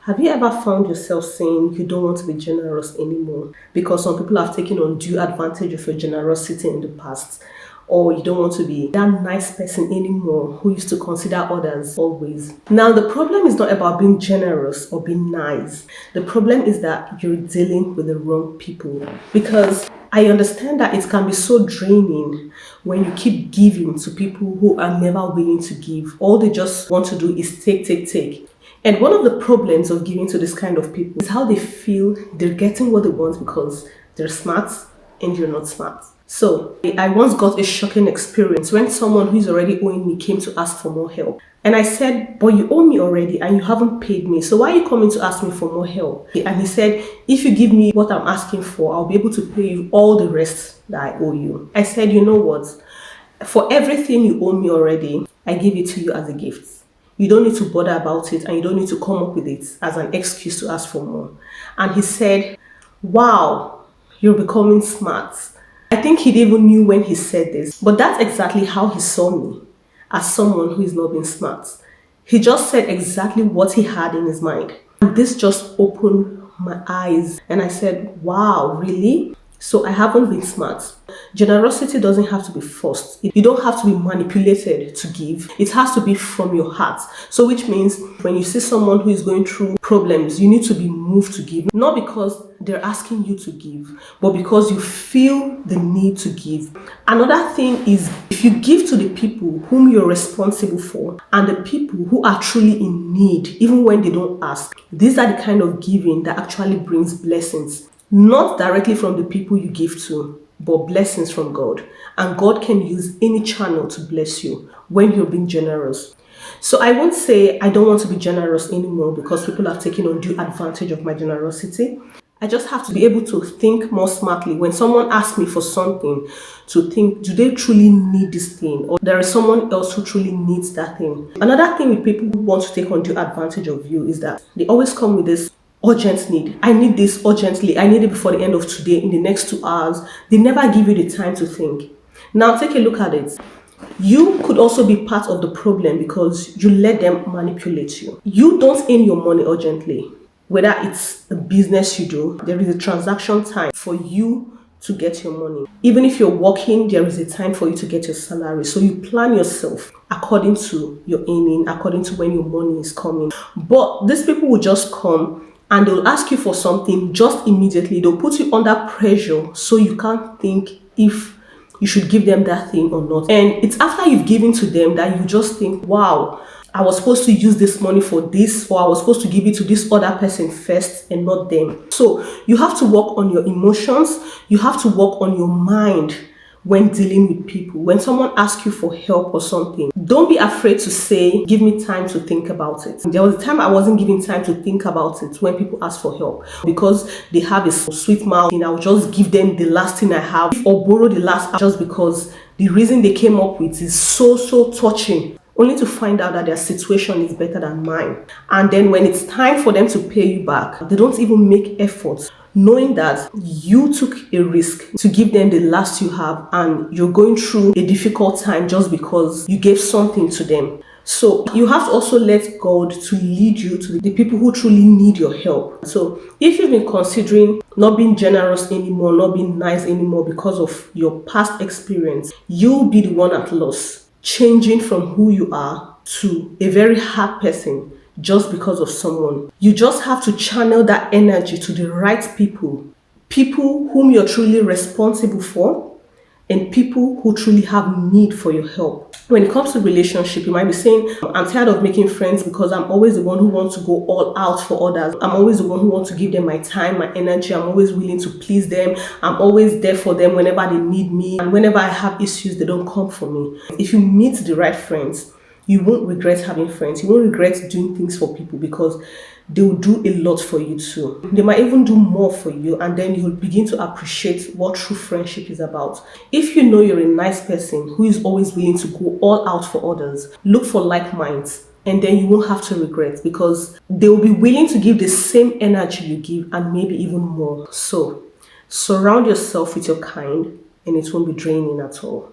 Have you ever found yourself saying you don't want to be generous anymore because some people have taken undue advantage of your generosity in the past? Or you don't want to be that nice person anymore who used to consider others always. Now, the problem is not about being generous or being nice. The problem is that you're dealing with the wrong people. Because I understand that it can be so draining when you keep giving to people who are never willing to give. All they just want to do is take, take, take. And one of the problems of giving to this kind of people is how they feel they're getting what they want because they're smart and you're not smart. So I once got a shocking experience when someone who's already owing me came to ask for more help. And I said, but you owe me already and you haven't paid me. So why are you coming to ask me for more help? And he said, if you give me what I'm asking for, I'll be able to pay you all the rest that I owe you. I said, you know what? For everything you owe me already, I give it to you as a gift. You don't need to bother about it and you don't need to come up with it as an excuse to ask for more. And he said, wow, you're becoming smart. I think he didn't even knew when he said this, but that's exactly how he saw me, as someone who is not being smart. He just said exactly what he had in his mind. And this just opened my eyes and I said, wow, really? So I haven't been smart. Generosity doesn't have to be forced. You don't have to be manipulated to give. It has to be from your heart. So which means when you see someone who is going through problems, you need to be moved to give. Not because they're asking you to give, but because you feel the need to give. Another thing is if you give to the people whom you're responsible for and the people who are truly in need, even when they don't ask, these are the kind of giving that actually brings blessings. Not directly from the people you give to, but blessings from God. And God can use any channel to bless you when you're being generous. So I won't say I don't want to be generous anymore because people have taken undue advantage of my generosity. I just have to be able to think more smartly. When someone asks me for something, to think, do they truly need this thing? Or there is someone else who truly needs that thing. Another thing with people who want to take undue advantage of you is that they always come with this urgent need. I need this urgently. I need it before the end of today, in the next 2 hours. They never give you the time to think. Now take a look at it. You could also be part of the problem because you let them manipulate you. You don't earn your money urgently. Whether it's a business you do, there is a transaction time for you to get your money. Even if you're working, there is a time for you to get your salary. So you plan yourself according to your earning, according to when your money is coming. But these people will just come and they'll ask you for something just immediately. They'll put you under pressure so you can't think if you should give them that thing or not. And it's after you've given to them that you just think, wow, I was supposed to use this money for this, or I was supposed to give it to this other person first and not them. So you have to work on your emotions. You have to work on your mind when dealing with people. When someone asks you for help or something, don't be afraid to say, give me time to think about it. There was a time I wasn't giving time to think about it when people ask for help because they have a sweet mouth and I'll just give them the last thing I have or borrow the last just because the reason they came up with is so touching, only to find out that their situation is better than mine. And then when it's time for them to pay you back, they don't even make efforts, knowing that you took a risk to give them the last you have and you're going through a difficult time just because you gave something to them. So you have to also let God to lead you to the people who truly need your help. So if you've been considering not being generous anymore, not being nice anymore because of your past experience, you'll be the one at loss, changing from who you are to a very hard person just because of someone. You just have to channel that energy to the right people whom you're truly responsible for, and people who truly have need for your help. When it comes to relationship, you might be saying, I'm tired of making friends because I'm always the one who wants to go all out for others. I'm always the one who wants to give them my time, my energy. I'm always willing to please them. I'm always there for them whenever they need me. And whenever I have issues, they don't come for me. If you meet the right friends, you won't regret having friends. You won't regret doing things for people because they will do a lot for you too. They might even do more for you, and then you'll begin to appreciate what true friendship is about. If you know you're a nice person who is always willing to go all out for others, look for like minds, and then you won't have to regret because they will be willing to give the same energy you give and maybe even more. So surround yourself with your kind and it won't be draining at all.